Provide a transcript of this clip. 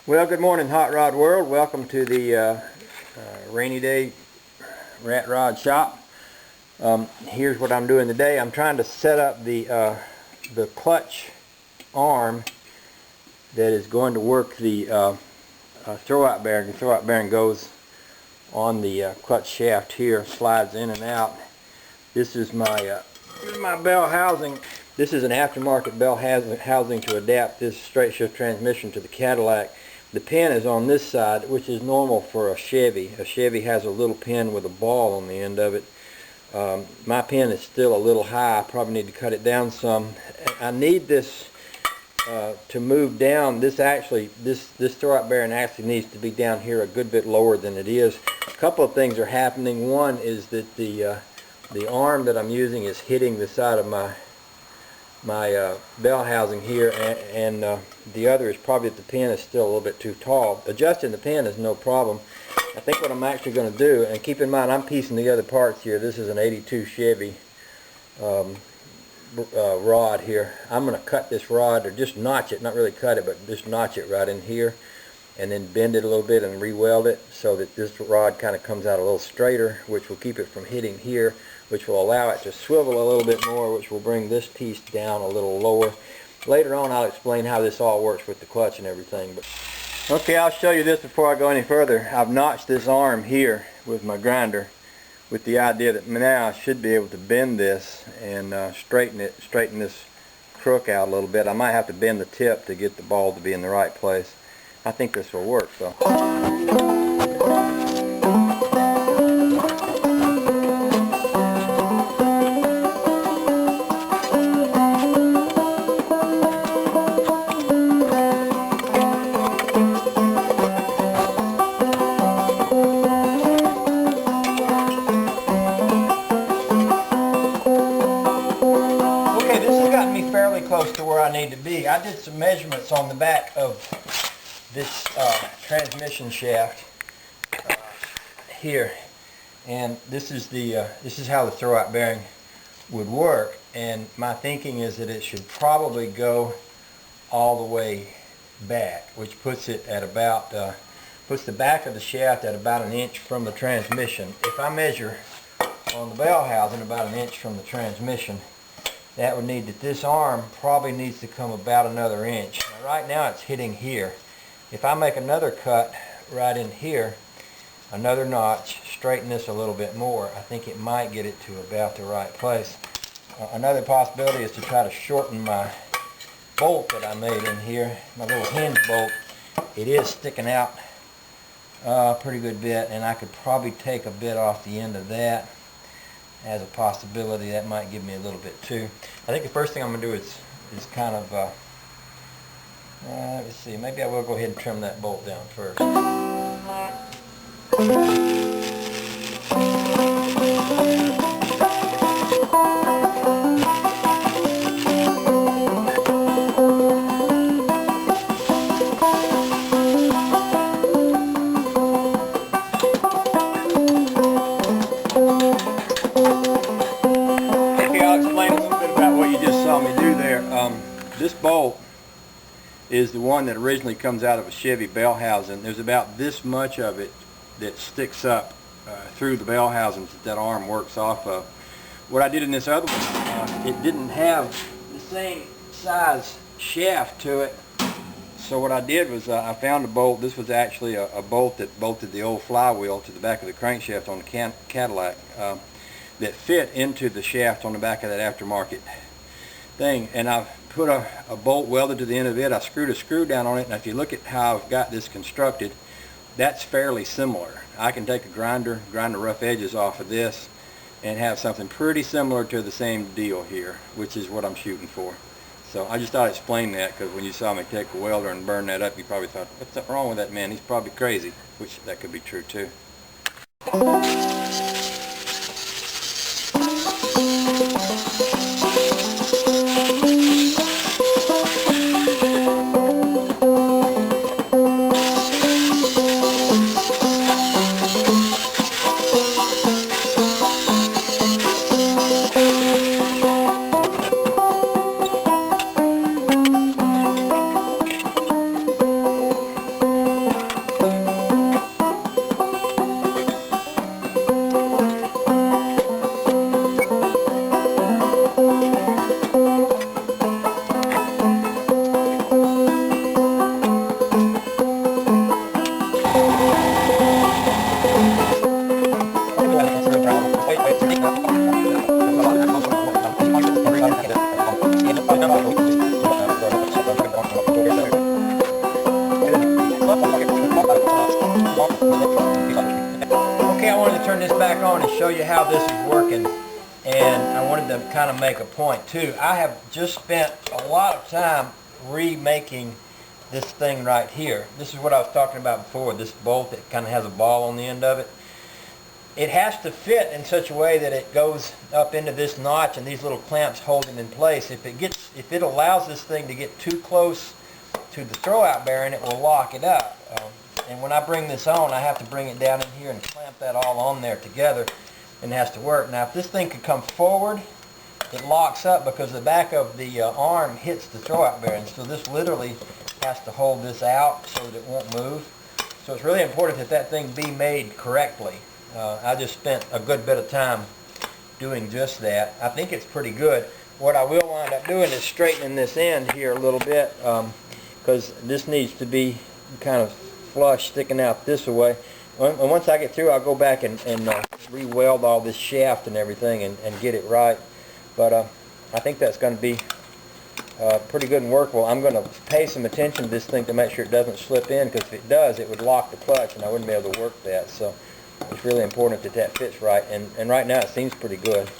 Well, good morning, Hot Rod World. Welcome to the rainy day Ratrod shop. Here's what I'm doing today. I'm trying to set up the clutch arm that is going to work the throwout bearing. The throwout bearing goes on the clutch shaft here, slides in and out. This is my bell housing. This is an aftermarket bell housing to adapt this straight shift transmission to the Cadillac. The pin is on this side, which is normal for a Chevy. A Chevy has a little pin with a ball on the end of it. My pin is still a little high. I probably need to cut it down some. I need this to move down. This throwout bearing actually needs to be down here a good bit lower than it is. A couple of things are happening. One is that the arm that I'm using is hitting the side of my bell housing here, and the other is probably that the pin is still a little bit too tall. Adjusting the pin is no problem. I think what I'm actually going to do, and keep in mind I'm piecing together parts here. This is an 82 Chevy rod here. I'm going to cut this rod, or just notch it, not really cut it, but just notch it right in here, and then bend it a little bit and re-weld it so that this rod kind of comes out a little straighter, which will keep it from hitting here, which will allow it to swivel a little bit more, which will bring this piece down a little lower. Later on I'll explain how this all works with the clutch and everything. But okay, I'll show you this before I go any further. I've notched this arm here with my grinder with the idea that now I should be able to bend this and straighten this crook out a little bit. I might have to bend the tip to get the ball to be in the right place. I think this will work though. Fairly close to where I need to be. I did some measurements on the back of this transmission shaft here, and this is how the throwout bearing would work. And my thinking is that it should probably go all the way back, which puts it at about puts the back of the shaft at about 1 inch from the transmission. If I measure on the bell housing about 1 inch from the transmission, that would need that this arm probably needs to come about another inch. Now, right now it's hitting here. If I make another cut right in here, another notch, straighten this a little bit more, I think it might get it to about the right place. Another possibility is to try to shorten my bolt that I made in here, my little hinge bolt. It is sticking out a pretty good bit, and I could probably take a bit off the end of that as a possibility. That might give me a little bit too. I think the first thing I'm going to do is kind of, let's see, maybe I will go ahead and trim that bolt down first. This bolt is the one that originally comes out of a Chevy bell housing. There's about this much of it that sticks up through the bell housings that arm works off of. What I did in this other one, it didn't have the same size shaft to it. So what I did was I found a bolt. This was actually a bolt that bolted the old flywheel to the back of the crankshaft on the Cadillac that fit into the shaft on the back of that aftermarket thing. And I've put a bolt welded to the end of it. I screwed a screw down on it, and if you look at how I've got this constructed, that's fairly similar. I can take a grind the rough edges off of this and have something pretty similar to the same deal here, which is what I'm shooting for. So I just thought I'd explain that, because when you saw me take a welder and burn that up, you probably thought, what's wrong with that man? He's probably crazy, which that could be true too. wanted to turn this back on and show you how this is working, and I wanted to kind of make a point too. I have just spent a lot of time remaking this thing right here. This is what I was talking about before, this bolt that kind of has a ball on the end of it. It has to fit in such a way that it goes up into this notch and these little clamps hold it in place. If it allows this thing to get too close to the throwout bearing, it will lock it up. And when I bring this on, I have to bring it down in here and clamp that all on there together, and it has to work. Now if this thing could come forward, it locks up because the back of the arm hits the throwout bearing. So this literally has to hold this out so that it won't move. So it's really important that that thing be made correctly. I just spent a good bit of time doing just that. I think it's pretty good. What I will wind up doing is straightening this end here a little bit, because this needs to be kind of flush, sticking out this way. And once I get through, I'll go back and re-weld all this shaft and everything and get it right. But I think that's going to be pretty good and workable. I'm going to pay some attention to this thing to make sure it doesn't slip in, because if it does, it would lock the clutch and I wouldn't be able to work that. So it's really important that that fits right, and right now it seems pretty good.